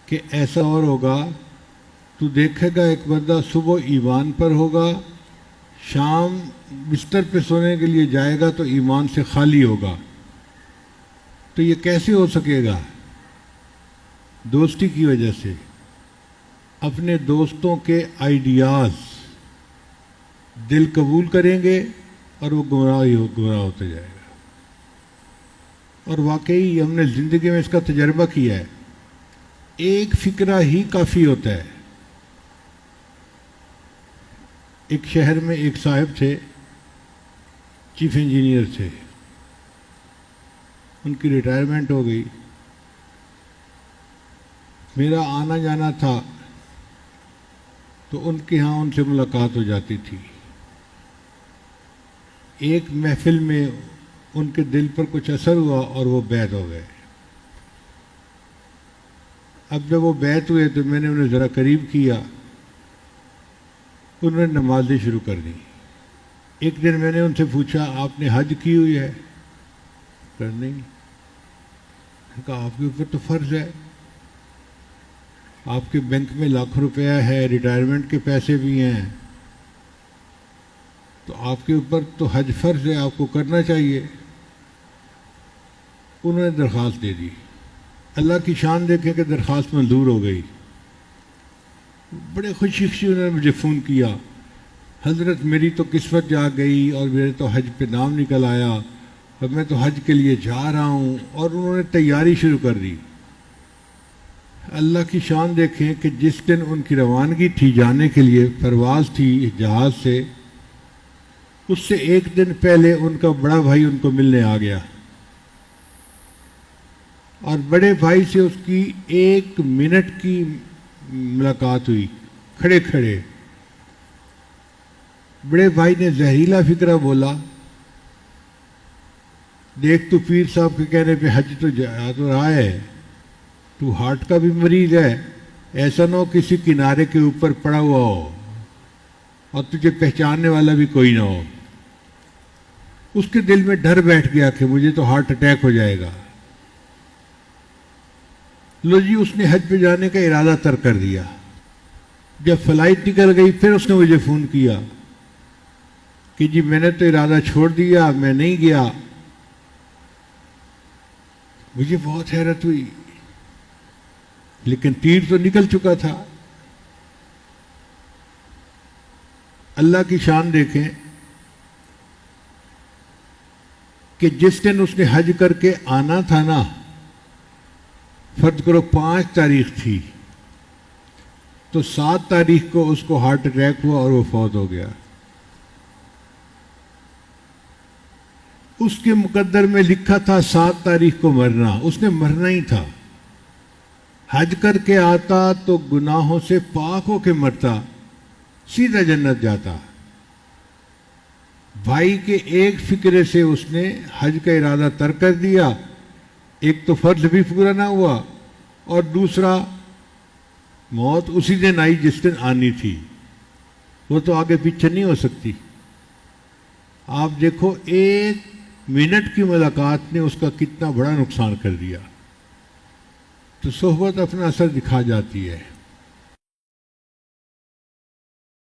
کہ ایسا اور ہوگا، تو دیکھے گا ایک بندہ صبح ایمان پر ہوگا، شام بستر پہ سونے کے لیے جائے گا تو ایمان سے خالی ہوگا۔ تو یہ کیسے ہو سکے گا؟ دوستی کی وجہ سے۔ اپنے دوستوں کے آئیڈیاز دل قبول کریں گے اور وہ گمراہ ہوتے جائے گا۔ اور واقعی ہم نے زندگی میں اس کا تجربہ کیا ہے، ایک فکرہ ہی کافی ہوتا ہے۔ ایک شہر میں ایک صاحب تھے، چیف انجینئر تھے، ان کی ریٹائرمنٹ ہو گئی۔ میرا آنا جانا تھا تو ان کے ہاں ان سے ملاقات ہو جاتی تھی۔ ایک محفل میں ان کے دل پر کچھ اثر ہوا اور وہ بیعت ہو گئے۔ اب جب وہ بیعت ہوئے تو میں نے انہیں ذرا قریب کیا، انہوں نے نمازیں شروع کر دی۔ ایک دن میں نے ان سے پوچھا، آپ نے حج کی ہوئی ہے؟ کہا نہیں۔ میں نے کہا آپ کے اوپر تو فرض ہے، آپ کے بینک میں لاکھ روپیہ ہے، ریٹائرمنٹ کے پیسے بھی ہیں، تو آپ کے اوپر تو حج فرض ہے، آپ کو کرنا چاہیے۔ انہوں نے درخواست دے دی۔ اللہ کی شان دیکھیں کہ درخواست منظور ہو گئی۔ بڑے خوشی انہوں نے مجھے فون کیا، حضرت میری تو قسمت جاگ گئی اور میرے تو حج پہ نام نکل آیا اور میں تو حج کے لیے جا رہا ہوں۔ اور انہوں نے تیاری شروع کر دی۔ اللہ کی شان دیکھیں کہ جس دن ان کی روانگی تھی جانے کے لیے، پرواز تھی جہاز سے، اس سے ایک دن پہلے ان کا بڑا بھائی ان کو ملنے آ گیا، اور بڑے بھائی سے اس کی 1 منٹ کی ملاقات ہوئی، کھڑے کھڑے۔ بڑے بھائی نے زہریلا فکرہ بولا، دیکھ تو پیر صاحب کے کہنے پہ حج تو جا تو رہا ہے، تو ہارٹ کا بھی مریض ہے، ایسا نہ ہو کسی کنارے کے اوپر پڑا ہوا ہو اور تجھے پہچاننے والا بھی کوئی نہ ہو۔ اس کے دل میں ڈر بیٹھ گیا کہ مجھے تو ہارٹ اٹیک ہو جائے گا۔ لو جی، اس نے حج پہ جانے کا ارادہ ترک کر دیا۔ جب فلائٹ نکل گئی پھر اس نے مجھے فون کیا کہ جی میں نے تو ارادہ چھوڑ دیا، میں نہیں گیا۔ مجھے بہت حیرت ہوئی، لیکن تیر تو نکل چکا تھا۔ اللہ کی شان دیکھیں کہ جس دن اس نے حج کر کے آنا تھا نا، فرض کرو 5 تاریخ تھی، تو 7 تاریخ کو اس کو ہارٹ اٹیک ہوا اور وہ فوت ہو گیا۔ اس کے مقدر میں لکھا تھا 7 تاریخ کو مرنا، اس نے مرنا ہی تھا۔ حج کر کے آتا تو گناہوں سے پاک ہو کے مرتا، سیدھا جنت جاتا۔ بھائی کے ایک فکرے سے اس نے حج کا ارادہ ترک کر دیا، ایک تو فرض بھی پورا نہ ہوا، اور دوسرا موت اسی دن آئی جس دن آنی تھی، وہ تو آگے پیچھے نہیں ہو سکتی۔ آپ دیکھو 1 منٹ کی ملاقات نے اس کا کتنا بڑا نقصان کر دیا۔ تو صحبت اپنا اثر دکھا جاتی ہے۔